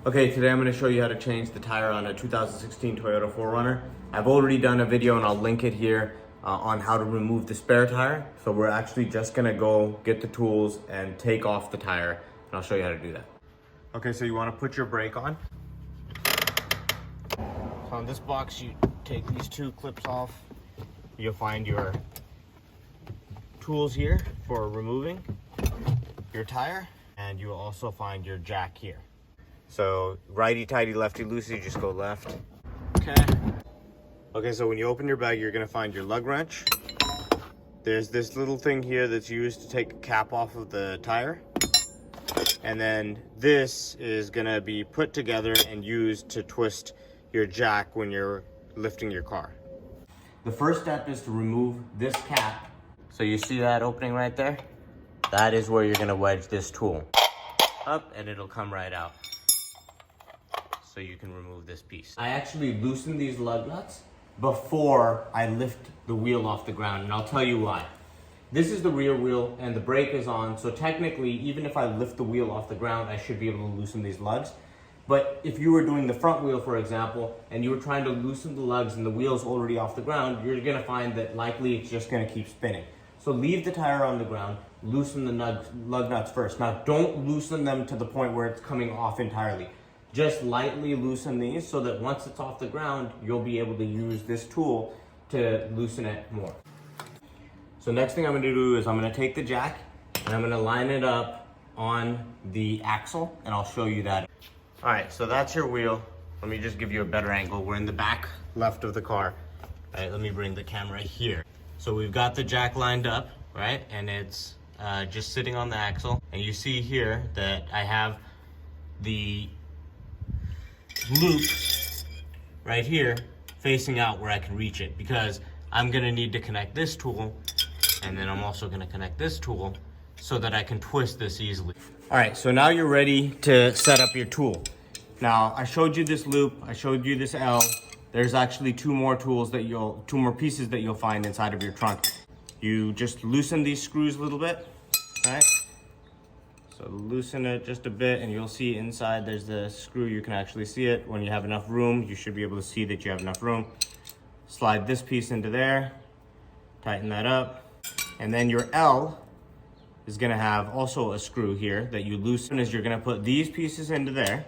Okay, today I'm going to show you how to change the tire on a 2016 Toyota 4Runner. I've already done a video and I'll link it here on how to remove the spare tire. So we're actually just going to go get the tools and take off the tire, and I'll show you how to do that. Okay, so you want to put your brake on. So on this box, you take these two clips off. You'll find your tools here for removing your tire, and you'll also find your jack here. So righty-tighty, lefty-loosey, just go left. Okay, so when you open your bag, you're gonna find your lug wrench. There's this little thing here that's used to take the cap off of the tire. And then this is gonna be put together and used to twist your jack when you're lifting your car. The first step is to remove this cap. So you see that opening right there? That is where you're gonna wedge this tool up, and it'll come right out. So you can remove this piece. I actually loosen these lug nuts before I lift the wheel off the ground, and I'll tell you why. This is the rear wheel and the brake is on, so technically, even if I lift the wheel off the ground, I should be able to loosen these lugs. But if you were doing the front wheel, for example, and you were trying to loosen the lugs and the wheel's already off the ground, you're gonna find that likely it's just gonna keep spinning. So leave the tire on the ground, loosen the lug nuts first. Now don't loosen them to the point where it's coming off entirely. Just lightly loosen these so that once it's off the ground, you'll be able to use this tool to loosen it more. So next thing I'm gonna do is I'm gonna take the jack and I'm gonna line it up on the axle, and I'll show you that. All right, so that's your wheel. Let me just give you a better angle. We're in the back left of the car. All right, let me bring the camera here. So we've got the jack lined up, right? And it's just sitting on the axle. And you see here that I have the loop right here facing out where I can reach it, because I'm gonna need to connect this tool, and then I'm also gonna connect this tool so that I can twist this easily. All right, so now you're ready to set up your tool. Now, I showed you this loop, I showed you this L. There's actually two more pieces that you'll find inside of your trunk. You just loosen these screws a little bit, all right? So loosen it just a bit, and you'll see inside there's the screw. You can actually see it. When you have enough room, you should be able to see that you have enough room. Slide this piece into there, tighten that up, and then your L is gonna have also a screw here that you loosen. As you're gonna put these pieces into there,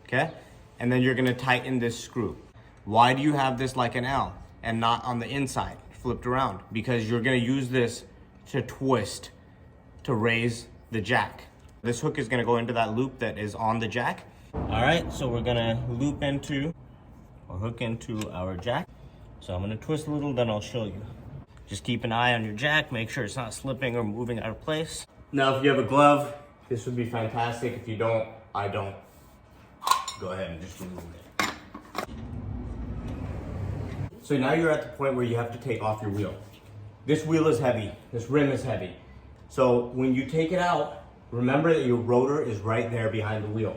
okay? And then you're gonna tighten this screw. Why do you have this like an L and not on the inside, flipped around? Because you're gonna use this to twist, to raise the jack. This hook is gonna go into that loop that is on the jack. All right, so we're gonna hook into our jack. So I'm gonna twist a little, then I'll show you. Just keep an eye on your jack, make sure it's not slipping or moving out of place. Now, if you have a glove, this would be fantastic. If you don't, I don't. Go ahead and just remove it. So now you're at the point where you have to take off your wheel. This wheel is heavy, this rim is heavy. So when you take it out, remember that your rotor is right there behind the wheel.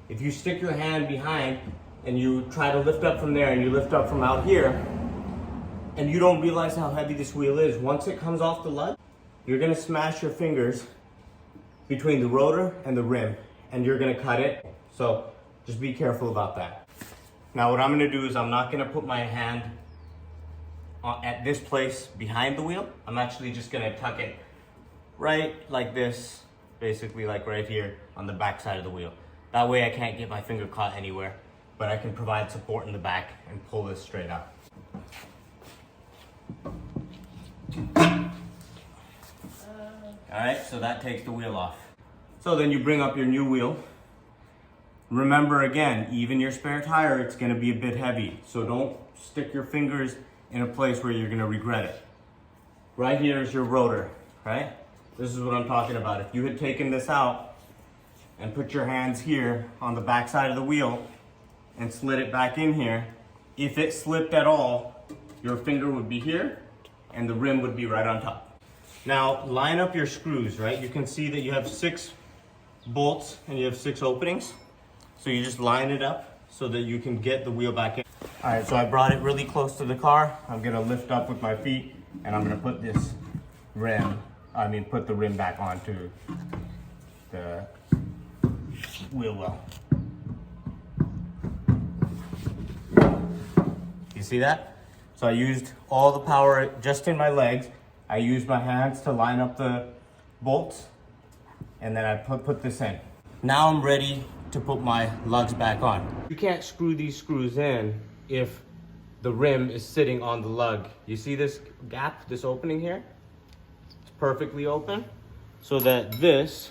If you stick your hand behind and you try to lift up from there and you lift up from out here, and you don't realize how heavy this wheel is, once it comes off the lug, you're gonna smash your fingers between the rotor and the rim, and you're gonna cut it. So just be careful about that. Now what I'm gonna do is I'm not gonna put my hand at this place behind the wheel. I'm actually just gonna tuck it right like this, basically like right here on the back side of the wheel. That way I can't get my finger caught anywhere, but I can provide support in the back and pull this straight out. All right, so that takes the wheel off. So then you bring up your new wheel. Remember again, even your spare tire, it's gonna be a bit heavy. So don't stick your fingers in a place where you're gonna regret it. Right here is your rotor, right? This is what I'm talking about. If you had taken this out and put your hands here on the back side of the wheel and slid it back in here, if it slipped at all, your finger would be here and the rim would be right on top. Now line up your screws, right? You can see that you have 6 bolts and you have 6 openings. So you just line it up so that you can get the wheel back in. All right, so I brought it really close to the car. I'm gonna lift up with my feet and I'm gonna put this put the rim back onto the wheel well. see that? So I used all the power just in my legs. I used my hands to line up the bolts, and then I put this in. Now I'm ready to put my lugs back on. You can't screw these screws in if the rim is sitting on the lug. You see this gap, this opening here? It's perfectly open so that this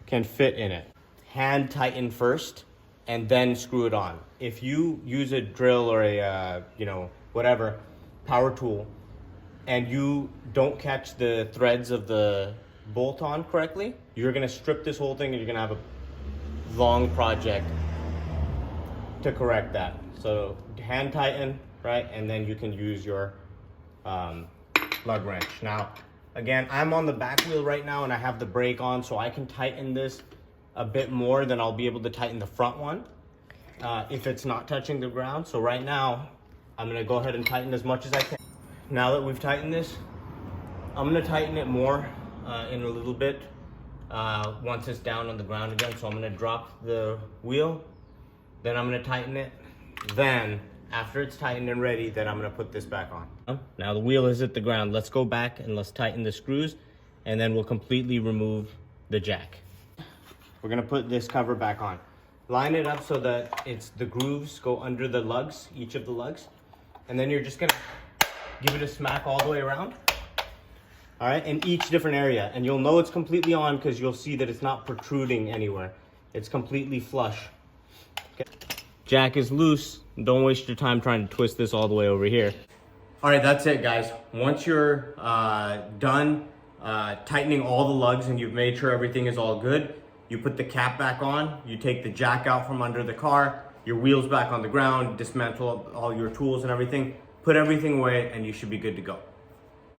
can fit in it. Hand tighten first and then screw it on. If you use a drill or a, whatever, power tool, and you don't catch the threads of the bolt on correctly, you're gonna strip this whole thing and you're gonna have a long project to correct that. So hand tighten, right? And then you can use your lug wrench. Now, again, I'm on the back wheel right now and I have the brake on, so I can tighten this a bit more than I'll be able to tighten the front one if it's not touching the ground. So right now, I'm gonna go ahead and tighten as much as I can. Now that we've tightened this, I'm gonna tighten it more in a little bit once it's down on the ground again. So I'm gonna drop the wheel, then I'm gonna tighten it. Then after it's tightened and ready, then I'm gonna put this back on. Now the wheel is at the ground. Let's go back and let's tighten the screws, and then we'll completely remove the jack. We're gonna put this cover back on. Line it up so that the grooves go under the lugs, each of the lugs. And then you're just gonna give it a smack all the way around. All right, in each different area. And you'll know it's completely on because you'll see that it's not protruding anywhere. It's completely flush. Okay. Jack is loose. Don't waste your time trying to twist this all the way over here. All right, that's it, guys. Once you're done tightening all the lugs and you've made sure everything is all good, you put the cap back on, you take the jack out from under the car, your wheels back on the ground, dismantle all your tools and everything, put everything away, and you should be good to go.